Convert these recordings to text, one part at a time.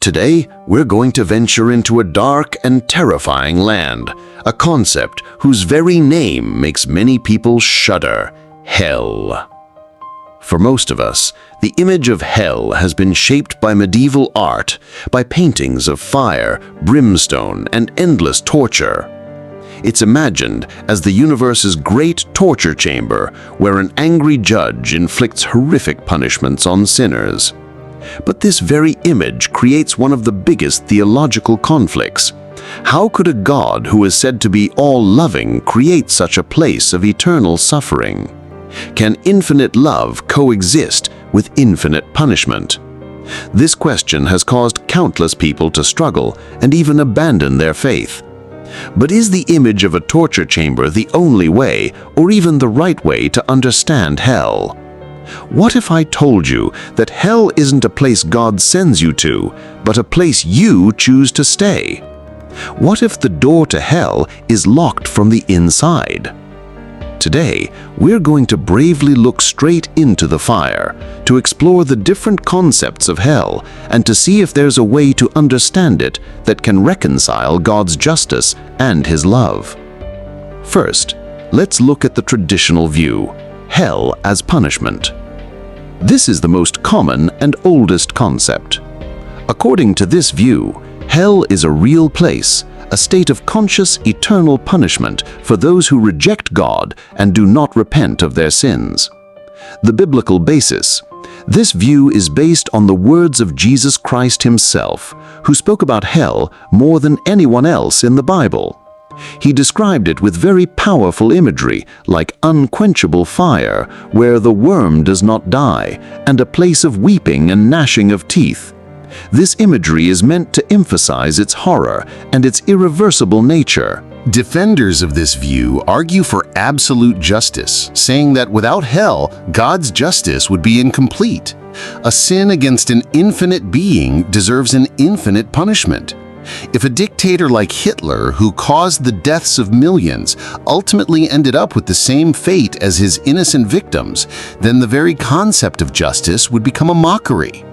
Today, we're going to venture into a dark and terrifying land, a concept whose very name makes many people shudder: hell. For most of us, the image of hell has been shaped by medieval art, by paintings of fire, brimstone, and endless torture. It's imagined as the universe's great torture chamber, where an angry judge inflicts horrific punishments on sinners. But this very image creates one of the biggest theological conflicts. How could a God who is said to be all-loving create such a place of eternal suffering? Can infinite love coexist with infinite punishment? This question has caused countless people to struggle and even abandon their faith. But is the image of a torture chamber the only way, or even the right way, to understand hell? What if I told you that hell isn't a place God sends you to, but a place you choose to stay? What if the door to hell is locked from the inside? Today, we're going to bravely look straight into the fire, to explore the different concepts of hell, and to see if there's a way to understand it that can reconcile God's justice and His love. First, let's look at the traditional view: hell as punishment. This is the most common and oldest concept. According to this view, hell is a real place, a state of conscious eternal punishment for those who reject God and do not repent of their sins. The biblical basis: this view is based on the words of Jesus Christ Himself, who spoke about hell more than anyone else in the Bible. He described it with very powerful imagery, like unquenchable fire, where the worm does not die, and a place of weeping and gnashing of teeth. This imagery is meant to emphasize its horror and its irreversible nature. Defenders of this view argue for absolute justice, saying that without hell, God's justice would be incomplete. A sin against an infinite being deserves an infinite punishment. If a dictator like Hitler, who caused the deaths of millions, ultimately ended up with the same fate as his innocent victims, then the very concept of justice would become a mockery.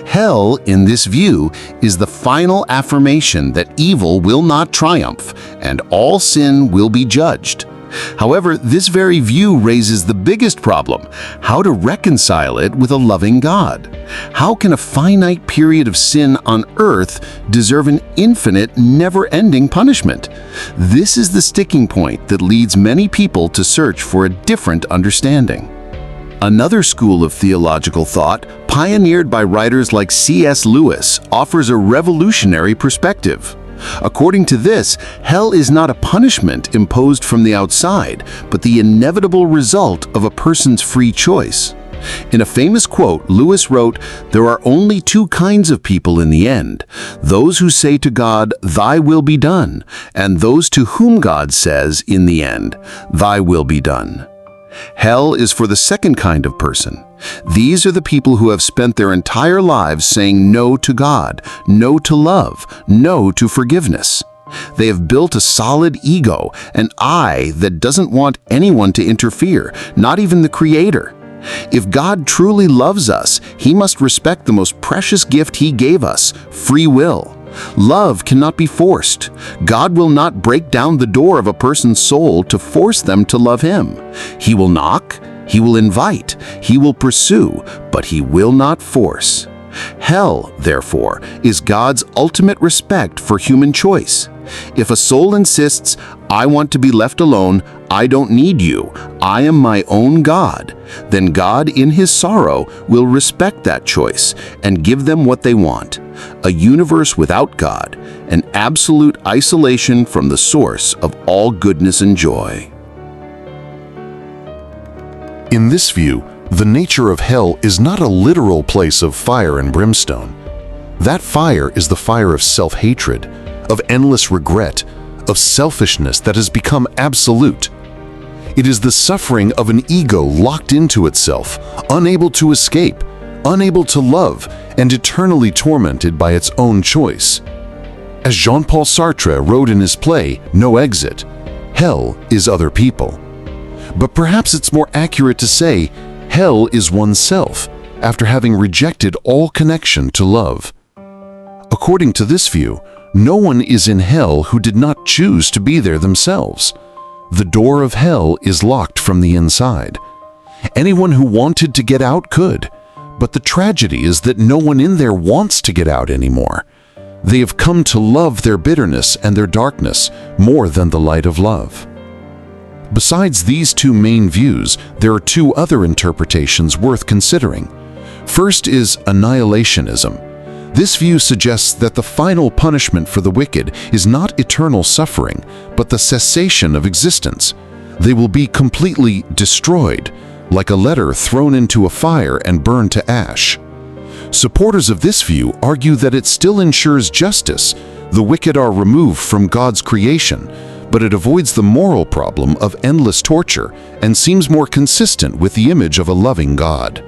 Hell, in this view, is the final affirmation that evil will not triumph and all sin will be judged. However, this very view raises the biggest problem: how to reconcile it with a loving God. How can a finite period of sin on earth deserve an infinite, never-ending punishment? This is the sticking point that leads many people to search for a different understanding. Another school of theological thought, pioneered by writers like C.S. Lewis, offers a revolutionary perspective. According to this, hell is not a punishment imposed from the outside, but the inevitable result of a person's free choice. In a famous quote, Lewis wrote, "There are only two kinds of people in the end: those who say to God, 'Thy will be done,' and those to whom God says, in the end, 'Thy will be done.'" Hell is for the second kind of person. These are the people who have spent their entire lives saying no to God, no to love, no to forgiveness. They have built a solid ego, an I that doesn't want anyone to interfere, not even the Creator. If God truly loves us, He must respect the most precious gift He gave us: free will. Love cannot be forced. God will not break down the door of a person's soul to force them to love Him. He will knock, He will invite, He will pursue, but He will not force. Hell, therefore, is God's ultimate respect for human choice. If a soul insists, "I want to be left alone, I don't need you, I am my own God," then God, in His sorrow, will respect that choice and give them what they want: a universe without God, an absolute isolation from the source of all goodness and joy. In this view, the nature of hell is not a literal place of fire and brimstone. That fire is the fire of self-hatred, of endless regret, of selfishness that has become absolute. It is the suffering of an ego locked into itself, unable to escape, unable to love, and eternally tormented by its own choice. As Jean-Paul Sartre wrote in his play, No Exit, hell is other people. But perhaps it's more accurate to say, hell is oneself, after having rejected all connection to love. According to this view, no one is in hell who did not choose to be there themselves. The door of hell is locked from the inside. Anyone who wanted to get out could, but the tragedy is that no one in there wants to get out anymore. They have come to love their bitterness and their darkness more than the light of love. Besides these two main views, there are two other interpretations worth considering. First is annihilationism. This view suggests that the final punishment for the wicked is not eternal suffering, but the cessation of existence. They will be completely destroyed, like a letter thrown into a fire and burned to ash. Supporters of this view argue that it still ensures justice. The wicked are removed from God's creation, but it avoids the moral problem of endless torture and seems more consistent with the image of a loving God.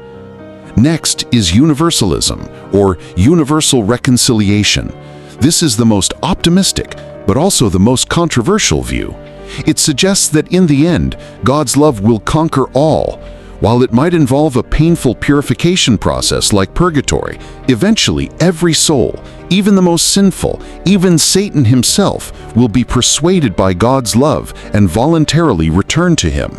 Next is Universalism, or universal reconciliation. This is the most optimistic, but also the most controversial view. It suggests that in the end, God's love will conquer all. While it might involve a painful purification process like purgatory, eventually every soul, even the most sinful, even Satan himself, will be persuaded by God's love and voluntarily return to Him.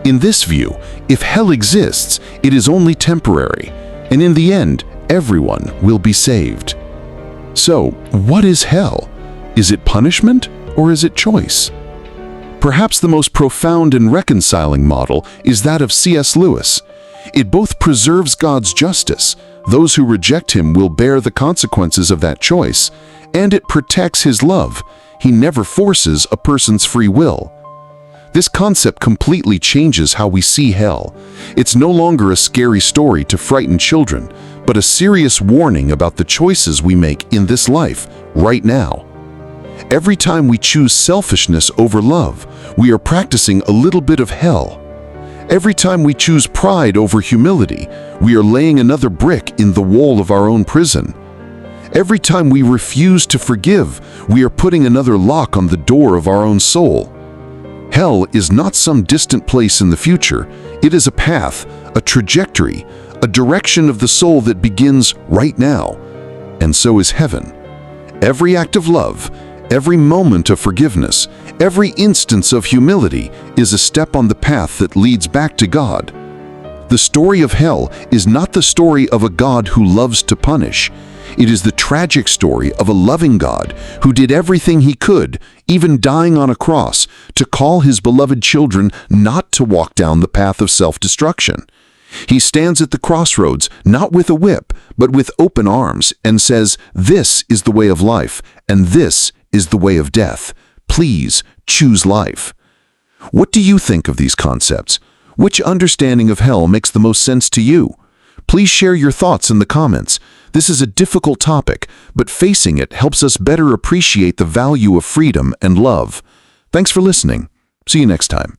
In this view, if hell exists, it is only temporary, and in the end, everyone will be saved. So, what is hell? Is it punishment or is it choice? Perhaps the most profound and reconciling model is that of C.S. Lewis. It both preserves God's justice, those who reject Him will bear the consequences of that choice, and it protects His love. He never forces a person's free will. This concept completely changes how we see hell. It's no longer a scary story to frighten children, but a serious warning about the choices we make in this life, right now. Every time we choose selfishness over love, we are practicing a little bit of hell. Every time we choose pride over humility, we are laying another brick in the wall of our own prison. Every time we refuse to forgive, we are putting another lock on the door of our own soul. Hell is not some distant place in the future. It is a path, a trajectory, a direction of the soul that begins right now. And so is heaven. Every act of love, every moment of forgiveness, every instance of humility is a step on the path that leads back to God. The story of hell is not the story of a God who loves to punish. It is the tragic story of a loving God who did everything He could, even dying on a cross, to call His beloved children not to walk down the path of self-destruction. He stands at the crossroads, not with a whip, but with open arms, and says, "This is the way of life, and this is the way of death. Please choose life." What do you think of these concepts? Which understanding of hell makes the most sense to you? Please share your thoughts in the comments. This is a difficult topic, but facing it helps us better appreciate the value of freedom and love. Thanks for listening. See you next time.